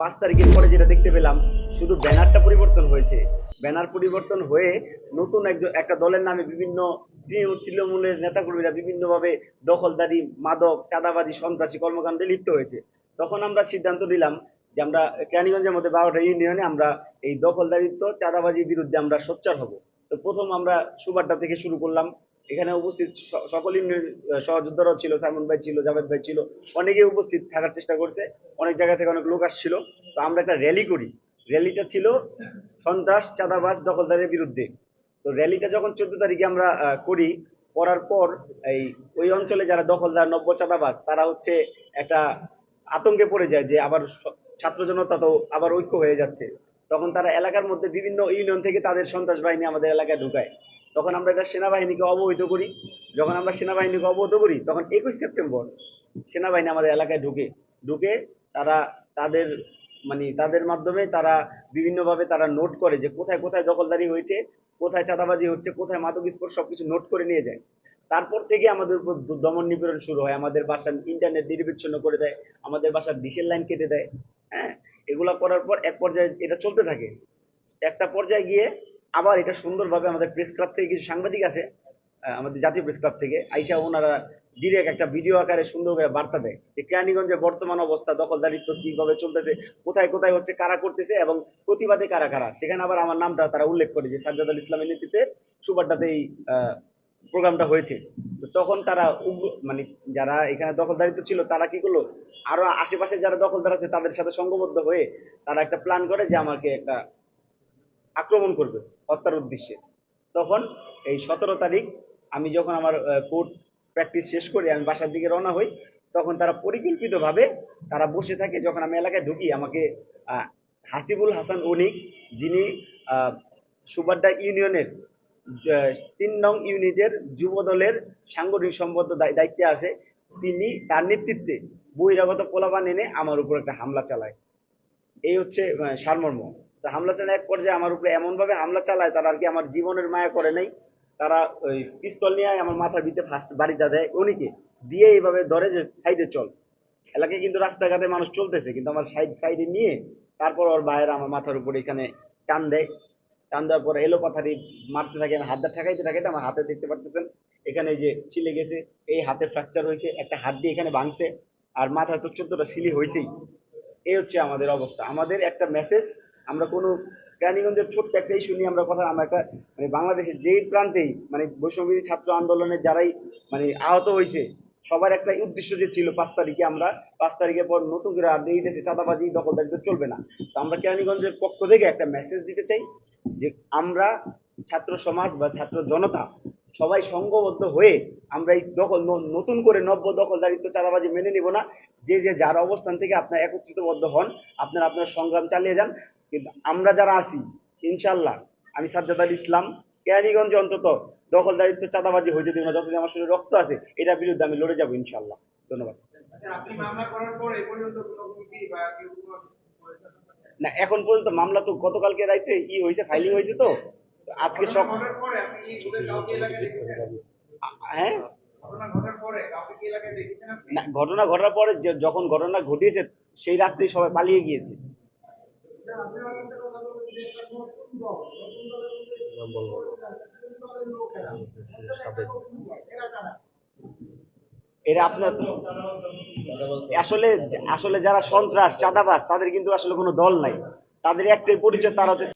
5 তারিখের পরে যেটা দেখতে পেলাম, শুধু ব্যানারটা পরিবর্তন হয়েছে। ব্যানার পরিবর্তন হয়ে নতুন একটা দলের নামে বিভিন্ন তৃণমূলের নেতাকর্মীরা বিভিন্নভাবে দখলদারি, মাদক, চাঁদাবাজি, সন্ত্রাসী কর্মকাণ্ডে লিপ্ত হয়েছে। তখন আমরা সিদ্ধান্ত নিলাম যে আমরা কেরানীগঞ্জের মধ্যে 12টা ইউনিয়নে আমরা এই দখলদারিত্ব, চাঁদাবাজির বিরুদ্ধে আমরা সোচ্চার হব। তো প্রথম আমরা সুবাড্ডা থেকে শুরু করলাম। এখানে উপস্থিত সকল ইউনিয়ন সহযোদ্ধারাও ছিল, সাইমন ভাই ছিল, জাভেদ ভাই ছিল, অনেকে উপস্থিত থাকার চেষ্টা করছে। অনেক জায়গা থেকে অনেক লোক আসছিল। তো আমরা একটা র্যালি করি। র্যালিটা ছিল সন্ত্রাস, চাঁদাবাজ, দখলদারের বিরুদ্ধে। তো র্যালিটা যখন 14 তারিখে আমরা করি, করার পর এই ওই অঞ্চলে যারা দখলদার, নব্য চাঁদাবাজ, তারা হচ্ছে একটা আতঙ্কে পড়ে যায় যে আবার ছাত্র জনতা তো আবার ঐক্য হয়ে যাচ্ছে। তখন তারা এলাকার মধ্যে বিভিন্ন ইউনিয়ন থেকে তাদের সন্ত্রাস বাহিনী আমাদের এলাকায় ঢুকায়। তখন আমরা এটা সেনাবাহিনীকে অবহিত করি। যখন আমরা সেনাবাহিনীকে অবহিত করি, তখন 21 সেপ্টেম্বর সেনাবাহিনী আমাদের এলাকায় ঢুকে। ঢুকে তারা তাদের তাদের মাধ্যমে তারা বিভিন্নভাবে তারা নোট করে যে কোথায় কোথায় দখলদারি হয়েছে, কোথায় চাঁদাবাজি হচ্ছে, কোথায় মাদক স্পোর্ট, সবকিছু নোট করে নিয়ে যায়। তারপর থেকে আমাদের উপর দমন নিপীড়ন শুরু হয়। আমাদের বাসার ইন্টারনেট নির্বিচ্ছিন্ন করে দেয়, আমাদের বাসার ডিশের লাইন কেটে দেয়। হ্যাঁ, এগুলা করার পর এক পর্যায়ে এটা চলতে থাকে। একটা পর্যায়ে গিয়ে আবার এটা সুন্দরভাবে আমাদের প্রেস ক্লাব থেকে কিছু সাংবাদিক আসে, আমাদের জাতীয় প্রেস ক্লাব থেকে আইসা, ওনারা ডিরেক্ট একটা ভিডিও আকারে সুন্দর করে বার্তা দেয় যে কেরানীগঞ্জের বর্তমান অবস্থা, দখলদারিত্ব কিভাবে চলতেছে, কোথায় কোথায় হচ্ছে, কারা করতেছে এবং প্রতিবাদে কারা কারা। সেখানে আবার আমার নামটা তারা উল্লেখ করে যে সাজ্জাদ আল ইসলামের নেতৃত্বে সুবাড্ডাতে এই প্রোগ্রামটা হয়েছে। তো তখন তারা যারা এখানে দখলদারিত্ব ছিল তারা কি করলো, আরো আশেপাশে যারা দখলদার আছে তাদের সাথে সংঘবদ্ধ হয়ে তারা একটা প্ল্যান করে যে আমাকে একটা আক্রমণ করবে হত্যার উদ্দেশ্যে। তখন এই 17 তারিখ আমি যখন আমার কোর্ট প্র্যাকটিস শেষ করি, আমি বাসার দিকে রওনা হই, তখন তারা পরিকল্পিতভাবে তারা বসে থাকে। যখন আমি এলাকায় ঢুকি, আমাকে হাসিবুল হাসান অনিক, যিনি সুবাড্ডা ইউনিয়নের 3 নং ইউনিটের যুব দলের সাংগঠনিক সম্পাদক দায়িত্বে আছে, তিনি তার নেতৃত্বে বহিরাগত পোলাপান এনে আমার উপর একটা হামলা চালায়। এই হচ্ছে সারমর্ম। তো হামলা চালায় এক পর্যায়ে আমার উপরে এমন ভাবে হামলা চালায়, তারা আর কি আমার জীবনের মায়া করে নাই। তারা ওই পিস্তল নিয়ে আমার মাথার ভিতরে ফার্স্ট বাড়িটা দেয়, উনিকে দিয়ে এইভাবে ধরে যে সাইডে চল। এলাকায় কিন্তু রাস্তাঘাটে মানুষ চলতেছে, কিন্তু আমার সাইডে নিয়ে তারপর ওর বাইরে আমার মাথার উপরে এখানে টান দেয়। টান দেওয়ার পরে এলো পাথারি মারতে থাকে। আমি হাতটা ঠেকাইতে ঠেকাইতে আমার হাতে দেখতে পারতেছেন এখানে এই যে ছিলে গেছে, এই হাতে ফ্র্যাকচার হয়েছে, একটা হাড্ডি এখানে ভাঙছে, আর মাথায় তো 14টা সিলি হয়েছেই। এই হচ্ছে আমাদের অবস্থা। আমাদের একটা মেসেজ, আমরা কোনো কেরানীগঞ্জের ছোট্ট একটা ইস্যু নিয়ে আমরা কথা, আমরা একটা বাংলাদেশের যেই প্রান্তেই বৈষম্যবিরোধী ছাত্র আন্দোলনের যারাই আহত হয়েছে, সবার একটা উদ্দেশ্য যে ছিল 5 তারিখে আমরা 5 তারিখের পর নতুন করে আর এই দেশে চাঁদাবাজি, দখলদারিত্ব চলবে না। তো আমরা কেরানীগঞ্জের পক্ষ থেকে একটা মেসেজ দিতে চাই যে আমরা ছাত্র সমাজ বা ছাত্র জনতা সবাই সংঘবদ্ধ হয়ে আমরা এই নতুন করে নব্য দখলদারিত্ব, চাঁদাবাজি মেনে নিব না। যে যে যার অবস্থান থেকে আপনার একত্রিতবদ্ধ হন, আপনারা আপনার সংগ্রাম চালিয়ে যান। কিন্তু আমরা যারা আছি, ইনশাল্লাহ, আমি সাজ্জাদ আল ইসলাম কেরানীগঞ্জে অন্তত দখলদারিত্ব, চাঁদাবাজি হইতে দিব না। যতদিন আমার শরীরে রক্ত আছে, এটার বিরুদ্ধে আমি লড়ে যাবো ইনশাল্লাহ। ধন্যবাদ। না, এখন পর্যন্ত মামলা তো গতকালকে রাইতে হয়েছে, ফাইলিং হয়েছে। তো আজকে সব হ্যাঁ, না, ঘটনা ঘটার পরে যখন ঘটনা ঘটিয়েছে সেই রাত্রে সবাই পালিয়ে গিয়েছে। এরা আপনার আসলে আসলে যারা সন্ত্রাস, চাঁদাবাজ, তাদের কিন্তু আসলে কোনো দল নাই। তাদের একটাই পরিচয়, তারা হচ্ছে